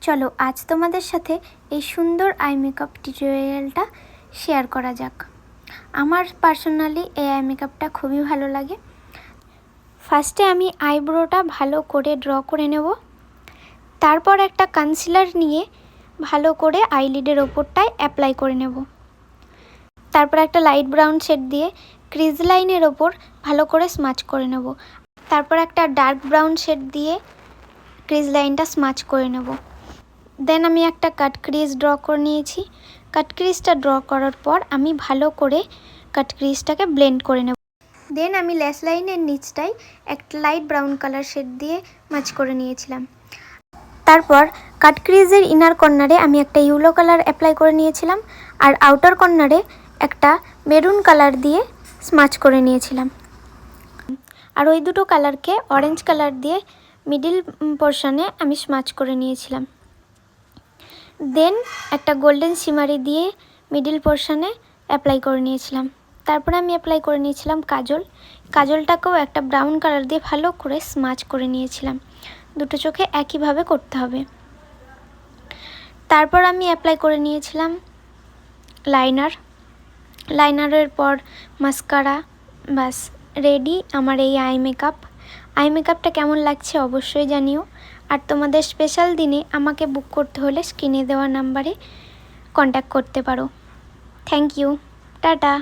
চলো আজ তোমাদের সাথে এই সুন্দর আই মেকআপ টিউটোরিয়ালটা শেয়ার করা যাক। আমার পার্সোনালি এই আই মেকআপটা খুবই ভালো লাগে। ফার্স্টে আমি আইব্রোটা ভালো করে ড্র করে নেব, তারপর একটা কনসিলার নিয়ে ভালো করে আইলিডের ওপরটায় অ্যাপ্লাই করে নেব। তারপর একটা লাইট ব্রাউন শেড দিয়ে ক্রিজ লাইনের ওপর ভালো করে স্মাচ করে নেব। তারপর একটা ডার্ক ব্রাউন শেড দিয়ে ক্রিজ লাইনটা স্মাচ করে নেব। দেন আমি একটা কাট ক্রিজ ড্র করে নিয়েছি। কাট ক্রিজটা ড্র করার পর আমি ভালো করে কাট ক্রিজটাকে ব্লেন্ড করে নেব। দেন আমি ল্যাশ লাইনের নিচটায় একটা লাইট ব্রাউন কালার শেড দিয়ে ম্যাচ করে নিয়েছিলাম। তারপর কাট ক্রিজের ইনার কর্নারে আমি একটা ইয়েলো কালার অ্যাপ্লাই করে নিয়েছিলাম, আর আউটার কর্নারে একটা মেরুন কালার দিয়ে স্মাচ করে নিয়েছিলাম। আর ওই দুটো কালারকে অরেঞ্জ কালার দিয়ে মিডিল পোর্শনে আমি স্মাচ করে নিয়েছিলাম। দেন একটা গোল্ডেন শিমারি দিয়ে মিডিল পোর্শনে অ্যাপ্লাই করে নিয়েছিলাম। তারপরে আমি অ্যাপ্লাই করে নিয়েছিলাম কাজলটাকেও একটা ব্রাউন কালার দিয়ে ভালো করে স্মাচ করে নিয়েছিলাম। দুটো চোখে একইভাবে করতে হবে। তারপর আমি অ্যাপ্লাই করে নিয়েছিলাম লাইনারের পর মাস্কারা। বাস রেডি আমার এই আই মেকআপটা কেমন লাগছে অবশ্যই জানিও। আর তোমাদের স্পেশাল দিনে আমাকে বুক করতে হলে স্ক্রিনে দেওয়া নাম্বারে কন্ট্যাক্ট করতে পারো। Thank you, tata.